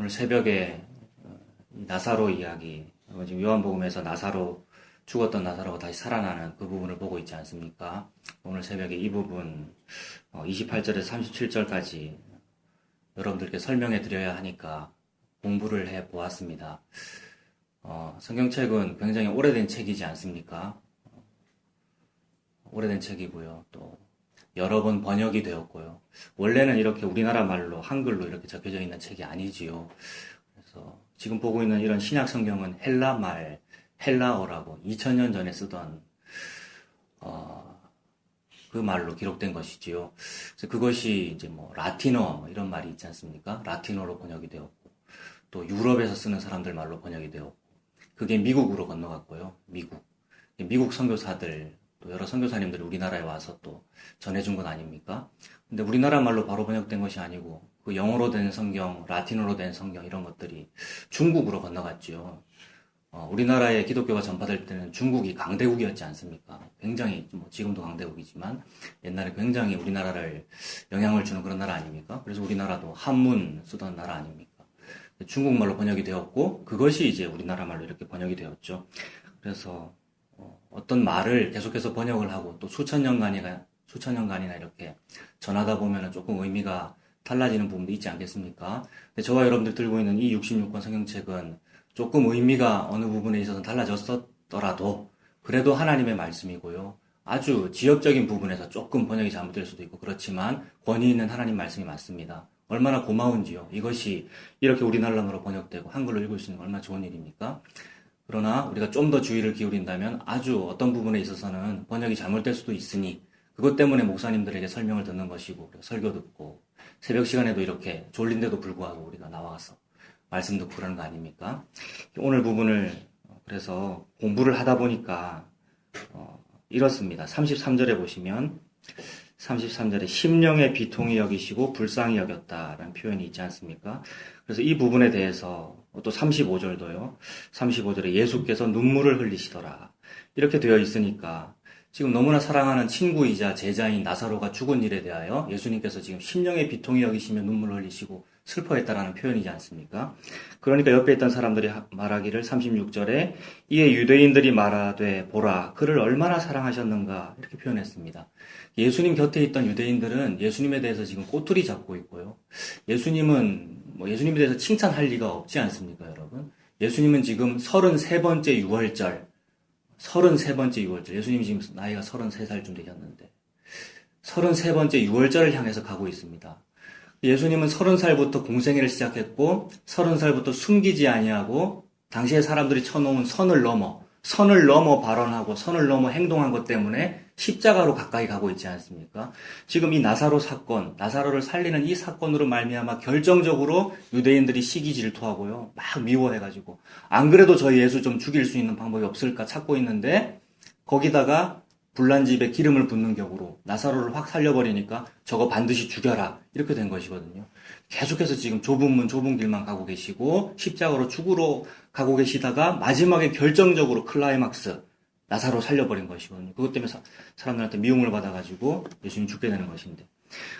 오늘 새벽에 이 나사로 이야기, 지금 요한복음에서 나사로 죽었던 나사로가 다시 살아나는 그 부분을 보고 있지 않습니까? 오늘 새벽에 이 부분 28절에서 37절까지 여러분들께 설명해 드려야 하니까 공부를 해 보았습니다. 성경책은 굉장히 오래된 책이지 않습니까? 오래된 책이고요. 또 여러 번 번역이 되었고요. 원래는 이렇게 우리나라 말로 한글로 이렇게 적혀져 있는 책이 아니지요. 그래서 지금 보고 있는 이런 신약 성경은 헬라 말, 헬라어라고 2000년 전에 쓰던 그 말로 기록된 것이지요. 그래서 그것이 이제 뭐 라틴어 이런 말이 있지 않습니까? 라틴어로 번역이 되었고 또 유럽에서 쓰는 사람들 말로 번역이 되었고 그게 미국으로 건너갔고요. 미국 선교사들 또 여러 선교사님들이 우리나라에 와서 또 전해준 건 아닙니까? 근데 우리나라 말로 바로 번역된 것이 아니고 그 영어로 된 성경, 라틴어로 된 성경 이런 것들이 중국으로 건너갔죠. 우리나라에 기독교가 전파될 때는 중국이 강대국이었지 않습니까? 굉장히 지금도 강대국이지만 옛날에 굉장히 우리나라를 영향을 주는 그런 나라 아닙니까? 그래서 우리나라도 한문 쓰던 나라 아닙니까? 중국말로 번역이 되었고 그것이 이제 우리나라 말로 이렇게 번역이 되었죠. 그래서 어떤 말을 계속해서 번역을 하고 또 수천 년간이나 이렇게 전하다 보면 조금 의미가 달라지는 부분도 있지 않겠습니까? 근데 저와 여러분들 들고 있는 이 66권 성경책은 조금 의미가 어느 부분에 있어서 달라졌더라도 그래도 하나님의 말씀이고요. 아주 지역적인 부분에서 조금 번역이 잘못될 수도 있고 그렇지만 권위 있는 하나님 말씀이 맞습니다. 얼마나 고마운지요. 이것이 이렇게 우리나라로 번역되고 한글로 읽을 수 있는 건 얼마나 좋은 일입니까? 그러나 우리가 좀 더 주의를 기울인다면 아주 어떤 부분에 있어서는 번역이 잘못될 수도 있으니 그것 때문에 목사님들에게 설명을 듣는 것이고 설교 듣고 새벽 시간에도 이렇게 졸린데도 불구하고 우리가 나와서 말씀 듣고 그러는 거 아닙니까? 오늘 부분을 그래서 공부를 하다 보니까 이렇습니다. 33절에 보시면 33절에 심령의 비통히 여기시고 불쌍히 여겼다라는 표현이 있지 않습니까? 그래서 이 부분에 대해서 또 35절도요. 35절에 예수께서 눈물을 흘리시더라. 이렇게 되어 있으니까 지금 너무나 사랑하는 친구이자 제자인 나사로가 죽은 일에 대하여 예수님께서 지금 심령의 비통히 여기시며 눈물을 흘리시고 슬퍼했다라는 표현이지 않습니까? 그러니까 옆에 있던 사람들이 말하기를 36절에 이에 유대인들이 말하되 보라 그를 얼마나 사랑하셨는가 이렇게 표현했습니다. 예수님 곁에 있던 유대인들은 예수님에 대해서 지금 꼬투리 잡고 있고요. 예수님은 예수님에 대해서 칭찬할 리가 없지 않습니까, 여러분? 예수님은 지금 33번째 6월절, 예수님이 지금 나이가 33살쯤 되셨는데 33번째 6월절을 향해서 가고 있습니다. 예수님은 30살부터 공생애를 시작했고 30살부터 숨기지 아니하고 당시에 사람들이 쳐놓은 선을 넘어 발언하고 선을 넘어 행동한 것 때문에 십자가로 가까이 가고 있지 않습니까? 지금 이 나사로 사건, 나사로를 살리는 이 사건으로 말미암아 결정적으로 유대인들이 시기 질투하고요. 막 미워해가지고 안 그래도 저희 예수 좀 죽일 수 있는 방법이 없을까 찾고 있는데 거기다가 불난 집에 기름을 붓는 격으로 나사로를 확 살려버리니까 저거 반드시 죽여라 이렇게 된 것이거든요. 계속해서 지금 좁은 문 좁은 길만 가고 계시고 십자가로 죽으러 가고 계시다가 마지막에 결정적으로 클라이막스 나사로 살려버린 것이거든요. 그것 때문에 사람들한테 미움을 받아가지고 예수님 죽게 되는 것인데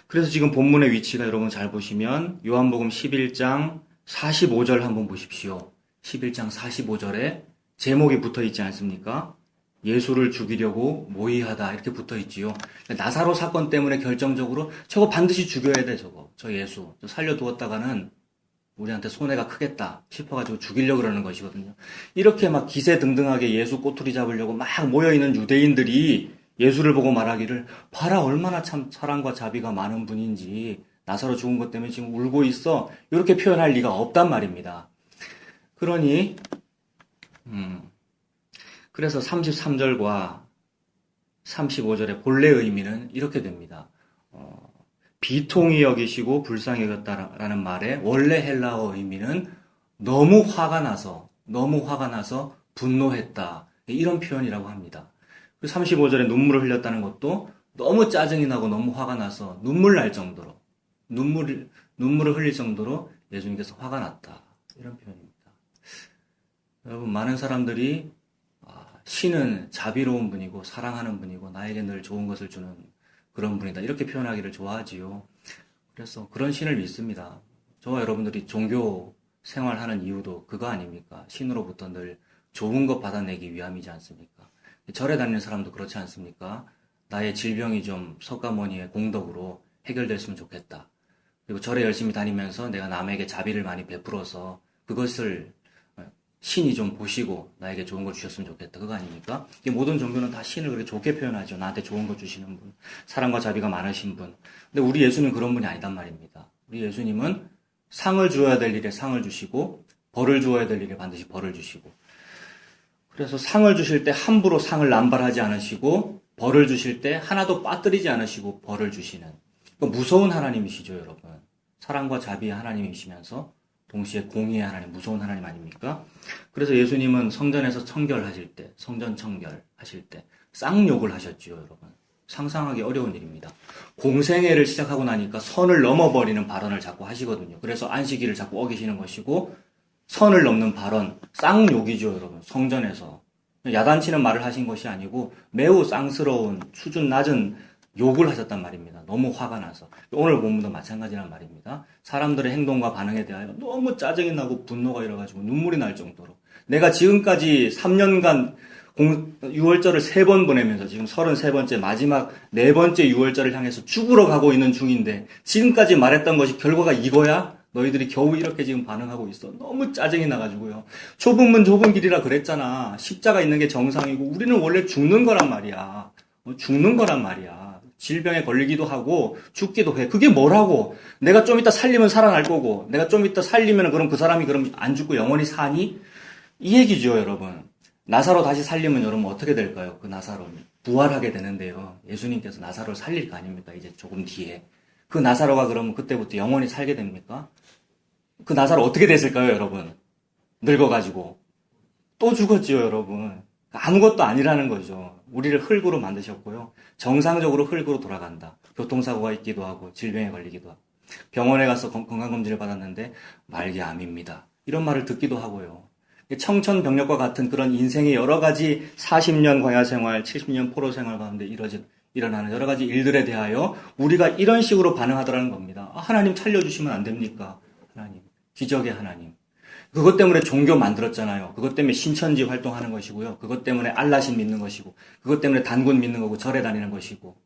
그래서 지금 본문의 위치가 여러분 잘 보시면 요한복음 11장 45절 한번 보십시오. 11장 45절에 제목이 붙어 있지 않습니까? 예수를 죽이려고 모의하다 이렇게 붙어 있지요. 나사로 사건 때문에 결정적으로 저거 반드시 죽여야 돼 저 예수 살려두었다가는 우리한테 손해가 크겠다 싶어가지고 죽이려고 그러는 것이거든요. 이렇게 막 기세등등하게 예수 꼬투리 잡으려고 막 모여있는 유대인들이 예수를 보고 말하기를 봐라 얼마나 참 사랑과 자비가 많은 분인지 나사로 죽은 것 때문에 지금 울고 있어 이렇게 표현할 리가 없단 말입니다. 그러니 그래서 33절과 35절의 본래 의미는 이렇게 됩니다. 비통히 여기시고 불쌍히 여겼다라는 말의 원래 헬라어 의미는 너무 화가 나서 분노했다. 이런 표현이라고 합니다. 35절에 눈물을 흘렸다는 것도 너무 짜증이 나고 너무 화가 나서 눈물 날 정도로 눈물을 흘릴 정도로 예수님께서 화가 났다. 이런 표현입니다. 여러분 많은 사람들이 신은 자비로운 분이고 사랑하는 분이고 나에게 늘 좋은 것을 주는 그런 분이다. 이렇게 표현하기를 좋아하지요. 그래서 그런 신을 믿습니다. 저와 여러분들이 종교 생활하는 이유도 그거 아닙니까? 신으로부터 늘 좋은 것 받아내기 위함이지 않습니까? 절에 다니는 사람도 그렇지 않습니까? 나의 질병이 좀 석가모니의 공덕으로 해결됐으면 좋겠다. 그리고 절에 열심히 다니면서 내가 남에게 자비를 많이 베풀어서 그것을 신이 좀 보시고 나에게 좋은 걸 주셨으면 좋겠다. 그거 아닙니까? 모든 종교는 다 신을 그렇게 좋게 표현하죠. 나한테 좋은 거 주시는 분, 사랑과 자비가 많으신 분. 근데 우리 예수님은 그런 분이 아니단 말입니다. 우리 예수님은 상을 주어야 될 일에 상을 주시고 벌을 주어야 될 일에 반드시 벌을 주시고, 그래서 상을 주실 때 함부로 상을 남발하지 않으시고 벌을 주실 때 하나도 빠뜨리지 않으시고 벌을 주시는, 무서운 하나님이시죠, 여러분. 사랑과 자비의 하나님이시면서 동시에 공의의 하나님, 무서운 하나님 아닙니까? 그래서 예수님은 성전에서 청결하실 때, 성전 청결하실 때 쌍욕을 하셨지요, 여러분. 상상하기 어려운 일입니다. 공생애를 시작하고 나니까 선을 넘어버리는 발언을 자꾸 하시거든요. 그래서 안식일을 자꾸 어기시는 것이고, 선을 넘는 발언, 쌍욕이죠, 여러분. 성전에서. 야단치는 말을 하신 것이 아니고 매우 쌍스러운 수준 낮은 욕을 하셨단 말입니다. 너무 화가 나서. 오늘 본문도 마찬가지란 말입니다. 사람들의 행동과 반응에 대하여 너무 짜증이 나고 분노가 일어가지고 눈물이 날 정도로, 내가 지금까지 3년간 유월절을 3번 보내면서 지금 33번째 마지막 4번째 유월절을 향해서 죽으러 가고 있는 중인데 지금까지 말했던 것이 결과가 이거야? 너희들이 겨우 이렇게 지금 반응하고 있어. 너무 짜증이 나가지고요. 좁은 문 좁은 길이라 그랬잖아. 십자가 있는 게 정상이고 우리는 원래 죽는 거란 말이야. 죽는 거란 말이야. 질병에 걸리기도 하고 죽기도 해. 그게 뭐라고? 내가 좀 이따 살리면 살아날 거고, 내가 좀 이따 살리면 그럼 그 사람이 그럼 안 죽고 영원히 사니? 이 얘기죠, 여러분. 나사로 다시 살리면 여러분 어떻게 될까요? 그 나사로는 부활하게 되는데요. 예수님께서 나사로를 살릴 거 아닙니까? 이제 조금 뒤에. 그 나사로가 그러면 그때부터 영원히 살게 됩니까? 그 나사로 어떻게 됐을까요, 여러분? 늙어가지고. 또 죽었지요, 여러분. 아무것도 아니라는 거죠. 우리를 흙으로 만드셨고요. 정상적으로 흙으로 돌아간다. 교통사고가 있기도 하고, 질병에 걸리기도 하고. 병원에 가서 건강검진을 받았는데, 말기암입니다. 이런 말을 듣기도 하고요. 청천벽력과 같은 그런 인생의 여러 가지 40년 광야생활, 70년 포로생활 가운데 일어나는 여러 가지 일들에 대하여 우리가 이런 식으로 반응하더라는 겁니다. 하나님 살려주시면 안 됩니까? 하나님. 기적의 하나님. 그것 때문에 종교 만들었잖아요. 그것 때문에 신천지 활동하는 것이고요. 그것 때문에 알라신 믿는 것이고, 그것 때문에 단군 믿는 거고, 절에 다니는 것이고.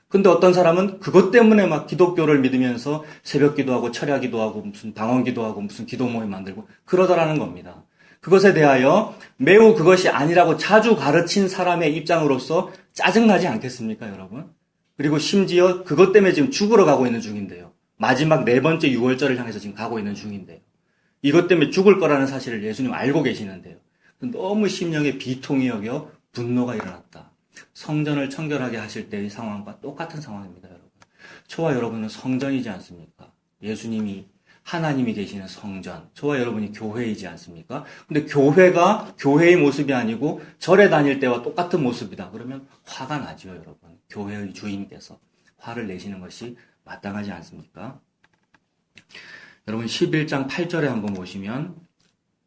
근데 어떤 사람은 그것 때문에 막 기독교를 믿으면서 새벽 기도하고 철야 기도하고 무슨 방언 기도하고 무슨 기도 모임 만들고 그러더라는 겁니다. 그것에 대하여 매우 그것이 아니라고 자주 가르친 사람의 입장으로서 짜증나지 않겠습니까, 여러분? 그리고 심지어 그것 때문에 지금 죽으러 가고 있는 중인데요. 마지막 4번째 유월절을 향해서 지금 가고 있는 중인데요. 이것 때문에 죽을 거라는 사실을 예수님 알고 계시는데요. 너무 심령에 비통이 여겨 분노가 일어났다. 성전을 청결하게 하실 때의 상황과 똑같은 상황입니다, 여러분. 저와 여러분은 성전이지 않습니까? 예수님이 하나님이 계시는 성전, 저와 여러분이 교회이지 않습니까? 근데 교회가 교회의 모습이 아니고 절에 다닐 때와 똑같은 모습이다. 그러면 화가 나죠, 여러분. 교회의 주인께서 화를 내시는 것이 마땅하지 않습니까? 여러분 11장 8절에 한번 보시면,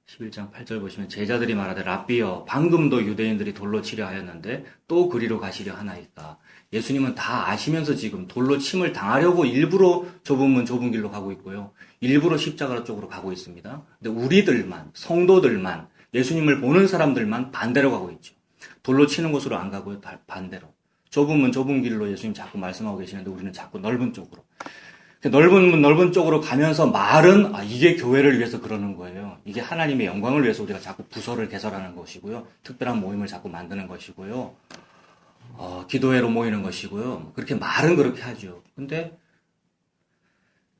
11장 8절 보시면 제자들이 말하되 랍비여 방금도 유대인들이 돌로 치려 하였는데 또 그리로 가시려 하나이까. 예수님은 다 아시면서 지금 돌로 침을 당하려고 일부러 좁은 문 좁은 길로 가고 있고요. 일부러 십자가 쪽으로 가고 있습니다. 근데 우리들만, 성도들만, 예수님을 보는 사람들만 반대로 가고 있죠. 돌로 치는 곳으로 안 가고요. 반대로. 좁은 문 좁은 길로 예수님 자꾸 말씀하고 계시는데 우리는 자꾸 넓은 쪽으로. 넓은 문 넓은 쪽으로 가면서 말은 이게 교회를 위해서 그러는 거예요. 이게 하나님의 영광을 위해서 우리가 자꾸 부서를 개설하는 것이고요. 특별한 모임을 자꾸 만드는 것이고요. 기도회로 모이는 것이고요. 그렇게 말은 그렇게 하죠. 근데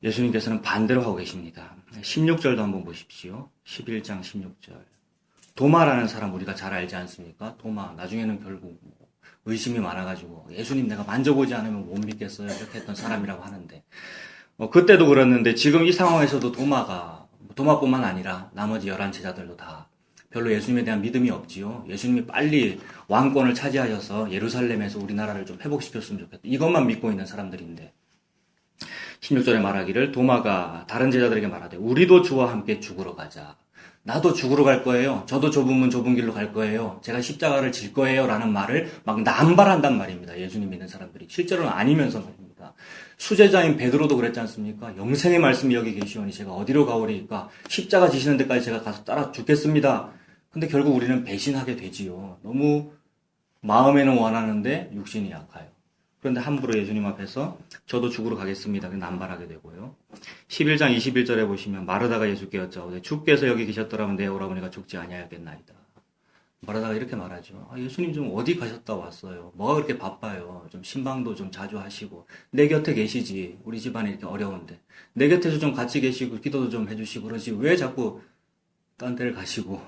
예수님께서는 반대로 하고 계십니다. 16절도 한번 보십시오. 11장 16절. 도마라는 사람 우리가 잘 알지 않습니까? 도마 나중에는 결국 의심이 많아가지고 예수님 내가 만져보지 않으면 못 믿겠어요. 이렇게 했던 사람이라고 하는데 그때도 그랬는데 지금 이 상황에서도 도마뿐만 아니라 나머지 11제자들도 다 별로 예수님에 대한 믿음이 없지요. 예수님이 빨리 왕권을 차지하셔서 예루살렘에서 우리나라를 좀 회복시켰으면 좋겠다. 이것만 믿고 있는 사람들인데 16절에 말하기를 도마가 다른 제자들에게 말하되 우리도 주와 함께 죽으러 가자. 나도 죽으러 갈 거예요. 저도 좁은 문 좁은 길로 갈 거예요. 제가 십자가를 질 거예요. 라는 말을 막 남발한단 말입니다. 예수님 믿는 사람들이. 실제로는 아니면서 말입니다. 수제자인 베드로도 그랬지 않습니까? 영생의 말씀이 여기 계시오니 제가 어디로 가오리까? 십자가 지시는 데까지 제가 가서 따라 죽겠습니다. 근데 결국 우리는 배신하게 되지요. 너무 마음에는 원하는데 육신이 약하여. 그런데 함부로 예수님 앞에서 저도 죽으러 가겠습니다. 남발하게 되고요. 11장 21절에 보시면 마르다가 예수께 여짜오되 주께서 여기 계셨더라면 내 오라버니가 죽지 아니하였겠나이다. 마르다가 이렇게 말하죠. 예수님 좀 어디 가셨다 왔어요. 뭐가 그렇게 바빠요. 좀 신방도 좀 자주 하시고 내 곁에 계시지. 우리 집안이 이렇게 어려운데 내 곁에서 좀 같이 계시고 기도도 좀 해주시고 그러지 왜 자꾸 딴 데를 가시고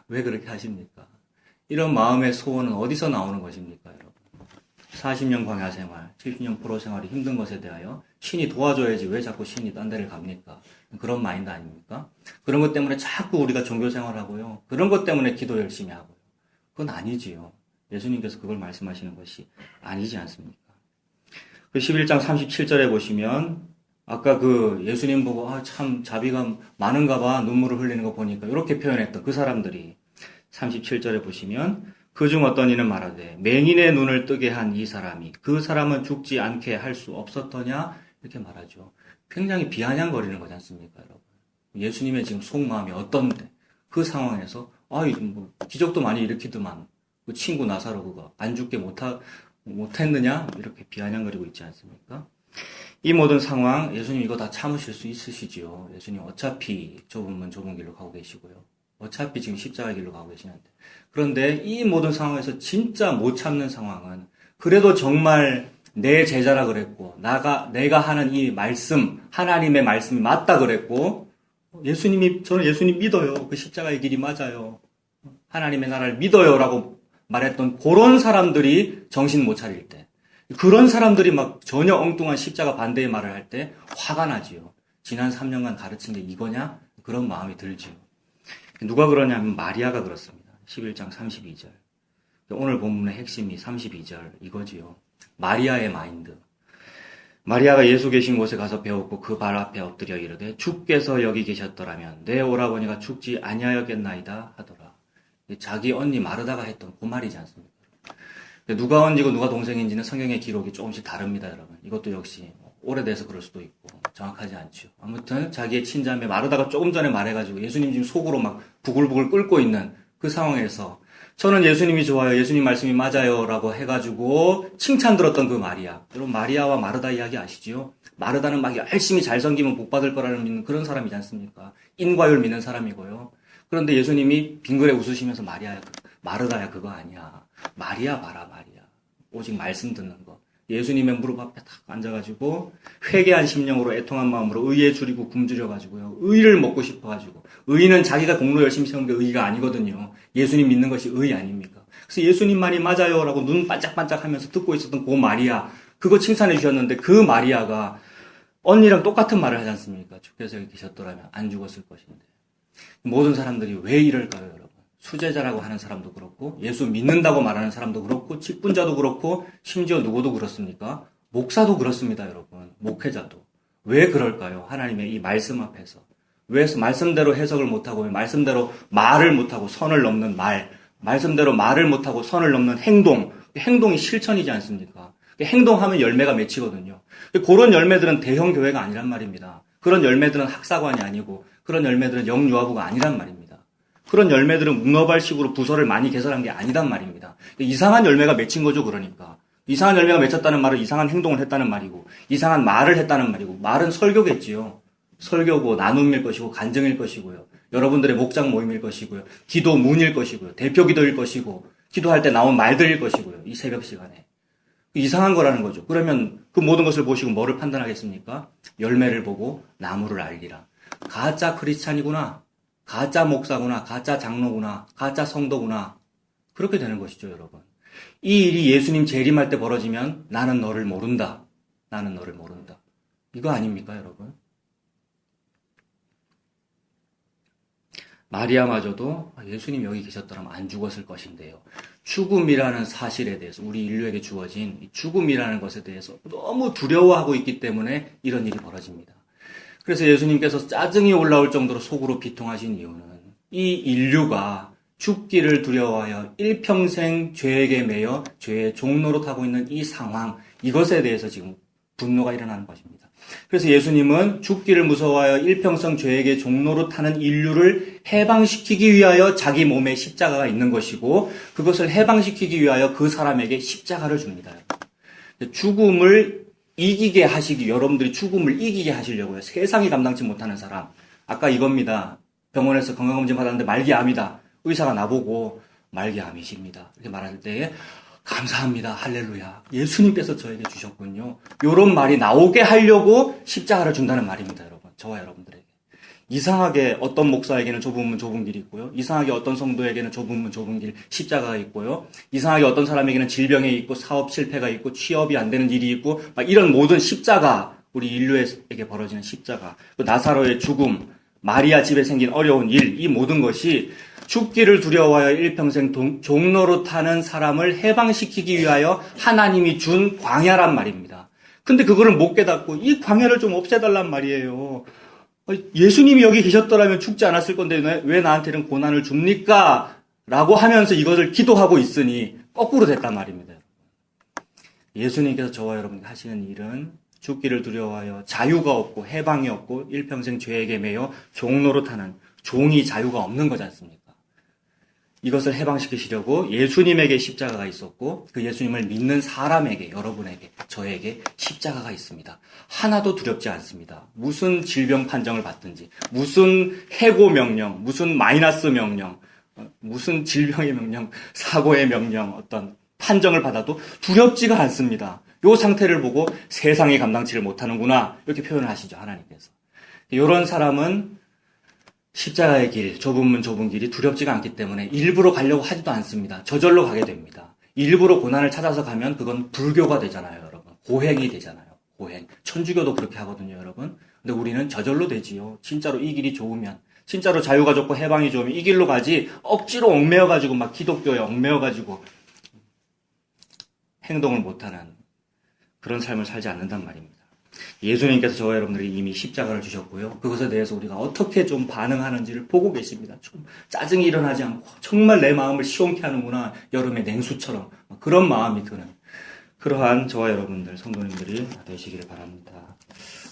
왜 그렇게 하십니까? 이런 마음의 소원은 어디서 나오는 것입니까, 여러분? 40년 광야 생활, 70년 포로 생활이 힘든 것에 대하여 신이 도와줘야지 왜 자꾸 신이 딴 데를 갑니까? 그런 마인드 아닙니까? 그런 것 때문에 자꾸 우리가 종교 생활하고요. 그런 것 때문에 기도 열심히 하고요. 그건 아니지요. 예수님께서 그걸 말씀하시는 것이 아니지 않습니까? 그 11장 37절에 보시면 아까 그 예수님 보고 참 자비가 많은가 봐 눈물을 흘리는 거 보니까 이렇게 표현했던 그 사람들이 37절에 보시면 그중 어떤 이는 말하되 맹인의 눈을 뜨게 한 이 사람이 그 사람은 죽지 않게 할 수 없었더냐 이렇게 말하죠. 굉장히 비아냥거리는 거지 않습니까, 여러분? 예수님의 지금 속마음이 어떤데 그 상황에서 뭐 기적도 많이 일으키더만 그 친구 나사로 그거 안 죽게 못했느냐 이렇게 비아냥거리고 있지 않습니까? 이 모든 상황 예수님 이거 다 참으실 수 있으시지요. 예수님 어차피 좁은 문 좁은 길로 가고 계시고요. 어차피 지금 십자가 길로 가고 계시는데. 그런데 이 모든 상황에서 진짜 못 참는 상황은 그래도 정말 내 제자라 그랬고 내가 하는 이 말씀 하나님의 말씀이 맞다 그랬고 저는 예수님 믿어요. 그 십자가의 길이 맞아요. 하나님의 나라를 믿어요라고 말했던 그런 사람들이 정신 못 차릴 때 그런 사람들이 막 전혀 엉뚱한 십자가 반대의 말을 할 때 화가 나지요. 지난 3년간 가르친 게 이거냐? 그런 마음이 들지요. 누가 그러냐면 마리아가 그렇습니다. 11장 32절. 오늘 본문의 핵심이 32절 이거지요. 마리아의 마인드. 마리아가 예수 계신 곳에 가서 배웠고 그 발 앞에 엎드려 이르되 주께서 여기 계셨더라면 내 오라버니가 죽지 아니하였겠나이다 하더라. 자기 언니 마르다가 했던 그 말이지 않습니까? 누가 언니고 누가 동생인지는 성경의 기록이 조금씩 다릅니다, 여러분. 이것도 역시 오래돼서 그럴 수도 있고 정확하지 않죠. 아무튼 자기의 친자매 마르다가 조금 전에 말해가지고 예수님 지금 속으로 막 부글부글 끓고 있는 그 상황에서 저는 예수님이 좋아요. 예수님 말씀이 맞아요. 라고 해가지고 칭찬 들었던 그 마리아. 여러분 마리아와 마르다 이야기 아시지요? 마르다는 막 열심히 잘 섬기면 복 받을 거라는 믿는 그런 사람이지 않습니까? 인과율 믿는 사람이고요. 그런데 예수님이 빙그레 웃으시면서 마르다야 그거 아니야. 마리아 봐라 마리아. 오직 말씀 듣는 거. 예수님의 무릎 앞에 탁 앉아가지고 회개한 심령으로 애통한 마음으로 의에 줄이고 굶주려가지고요. 의를 먹고 싶어가지고 의는 자기가 공로 열심히 세운 게 의가 아니거든요. 예수님 믿는 것이 의 아닙니까? 그래서 예수님 말이 맞아요 라고 눈 반짝반짝 하면서 듣고 있었던 그 마리아 그거 칭찬해 주셨는데 그 마리아가 언니랑 똑같은 말을 하지 않습니까? 주께서 여기 계셨더라면 안 죽었을 것인데 모든 사람들이 왜 이럴까요, 여러분? 수제자라고 하는 사람도 그렇고 예수 믿는다고 말하는 사람도 그렇고 직분자도 그렇고 심지어 누구도 그렇습니까? 목사도 그렇습니다, 여러분. 목회자도. 왜 그럴까요? 하나님의 이 말씀 앞에서. 왜 말씀대로 해석을 못하고 말씀대로 말을 못하고 선을 넘는 말씀대로 말을 못하고 선을 넘는 행동이 실천이지 않습니까? 행동하면 열매가 맺히거든요. 그런 열매들은 대형 교회가 아니란 말입니다. 그런 열매들은 학사관이 아니고 그런 열매들은 영유아부가 아니란 말입니다. 그런 열매들은 문어발식으로 부서를 많이 개설한 게 아니란 말입니다. 이상한 열매가 맺힌 거죠, 그러니까. 이상한 열매가 맺혔다는 말은 이상한 행동을 했다는 말이고, 이상한 말을 했다는 말이고, 말은 설교겠지요. 설교고, 나눔일 것이고, 간증일 것이고요. 여러분들의 목장 모임일 것이고요. 기도 문일 것이고요. 대표 기도일 것이고, 기도할 때 나온 말들일 것이고요. 이 새벽 시간에. 이상한 거라는 거죠. 그러면 그 모든 것을 보시고 뭐를 판단하겠습니까? 열매를 보고 나무를 알리라. 가짜 크리스찬이구나. 가짜 목사구나, 가짜 장로구나, 가짜 성도구나. 그렇게 되는 것이죠, 여러분. 이 일이 예수님 재림할 때 벌어지면 나는 너를 모른다. 나는 너를 모른다. 이거 아닙니까, 여러분? 마리아마저도 예수님 여기 계셨더라면 안 죽었을 것인데요. 죽음이라는 사실에 대해서 우리 인류에게 주어진 죽음이라는 것에 대해서 너무 두려워하고 있기 때문에 이런 일이 벌어집니다. 그래서 예수님께서 짜증이 올라올 정도로 속으로 비통하신 이유는 이 인류가 죽기를 두려워하여 일평생 죄에게 매여 죄의 종로로 타고 있는 이 상황, 이것에 대해서 지금 분노가 일어나는 것입니다. 그래서 예수님은 죽기를 무서워하여 일평생 죄에게 종로로 타는 인류를 해방시키기 위하여 자기 몸에 십자가가 있는 것이고, 그것을 해방시키기 위하여 그 사람에게 십자가를 줍니다. 죽음을 이기게 하시기, 여러분들이 죽음을 이기게 하시려고요. 세상이 감당치 못하는 사람. 아까 이겁니다. 병원에서 건강검진 받았는데 말기암이다. 의사가 나보고 말기암이십니다. 이렇게 말할 때에 감사합니다. 할렐루야. 예수님께서 저에게 주셨군요. 이런 말이 나오게 하려고 십자가를 준다는 말입니다, 여러분. 저와 여러분들에게. 이상하게 어떤 목사에게는 좁은 문 좁은 길이 있고요. 이상하게 어떤 성도에게는 좁은 문 좁은 길, 십자가가 있고요. 이상하게 어떤 사람에게는 질병이 있고 사업 실패가 있고 취업이 안 되는 일이 있고 막 이런 모든 십자가, 우리 인류에게 벌어지는 십자가, 또 나사로의 죽음, 마리아 집에 생긴 어려운 일, 이 모든 것이 죽기를 두려워하여 일평생 종로로 타는 사람을 해방시키기 위하여 하나님이 준 광야란 말입니다. 근데 그거를 못 깨닫고 이 광야를 좀 없애달란 말이에요. 예수님이 여기 계셨더라면 죽지 않았을 건데 왜 나한테는 고난을 줍니까? 라고 하면서 이것을 기도하고 있으니 거꾸로 됐단 말입니다. 예수님께서 저와 여러분이 하시는 일은 죽기를 두려워하여 자유가 없고 해방이 없고 일평생 죄에게 매여 종로로 타는, 종이 자유가 없는 거지 않습니까? 이것을 해방시키시려고 예수님에게 십자가가 있었고, 그 예수님을 믿는 사람에게, 여러분에게, 저에게 십자가가 있습니다. 하나도 두렵지 않습니다. 무슨 질병 판정을 받든지, 무슨 해고 명령, 무슨 마이너스 명령, 무슨 질병의 명령, 사고의 명령, 어떤 판정을 받아도 두렵지가 않습니다. 이 상태를 보고 세상이 감당치를 못하는구나, 이렇게 표현을 하시죠, 하나님께서. 이런 사람은 십자가의 길, 좁은 문 좁은 길이 두렵지가 않기 때문에 일부러 가려고 하지도 않습니다. 저절로 가게 됩니다. 일부러 고난을 찾아서 가면 그건 불교가 되잖아요, 여러분. 고행이 되잖아요. 고행. 천주교도 그렇게 하거든요, 여러분. 근데 우리는 저절로 되지요. 진짜로 이 길이 좋으면, 진짜로 자유가 좋고 해방이 좋으면 이 길로 가지, 억지로 얽매여가지고 막 기독교에 얽매여가지고 행동을 못하는 그런 삶을 살지 않는단 말입니다. 예수님께서 저와 여러분들이 이미 십자가를 주셨고요. 그것에 대해서 우리가 어떻게 좀 반응하는지를 보고 계십니다. 좀 짜증이 일어나지 않고 정말 내 마음을 시원케 하는구나. 여름의 냉수처럼 그런 마음이 드는 그러한 저와 여러분들, 성도님들이 되시기를 바랍니다.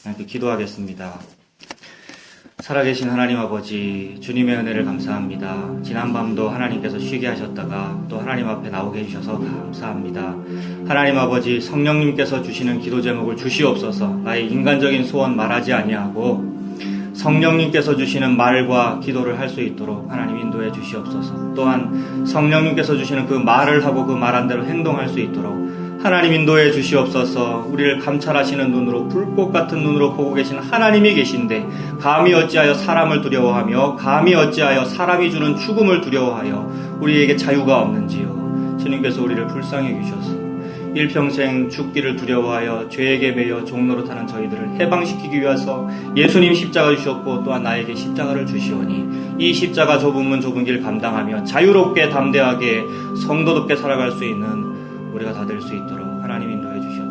하나님께 기도하겠습니다. 살아계신 하나님 아버지, 주님의 은혜를 감사합니다. 지난밤도 하나님께서 쉬게 하셨다가 또 하나님 앞에 나오게 해주셔서 감사합니다. 하나님 아버지, 성령님께서 주시는 기도 제목을 주시옵소서. 나의 인간적인 소원 말하지 아니하고 성령님께서 주시는 말과 기도를 할 수 있도록 하나님 인도해 주시옵소서. 또한 성령님께서 주시는 그 말을 하고 그 말한 대로 행동할 수 있도록 하나님 인도해 주시옵소서. 우리를 감찰하시는 눈으로, 불꽃 같은 눈으로 보고 계신 하나님이 계신데 감히 어찌하여 사람을 두려워하며 감히 어찌하여 사람이 주는 죽음을 두려워하여 우리에게 자유가 없는지요. 주님께서 우리를 불쌍히 여기셔서 일평생 죽기를 두려워하여 죄에게 매여 종로로 타는 저희들을 해방시키기 위해서 예수님 십자가 주셨고 또한 나에게 십자가를 주시오니 이 십자가 좁은 문 좁은 길 감당하며 자유롭게 담대하게 성도답게 살아갈 수 있는 우리가 다 될 수 있도록 하나님 인도해 주시옵소서.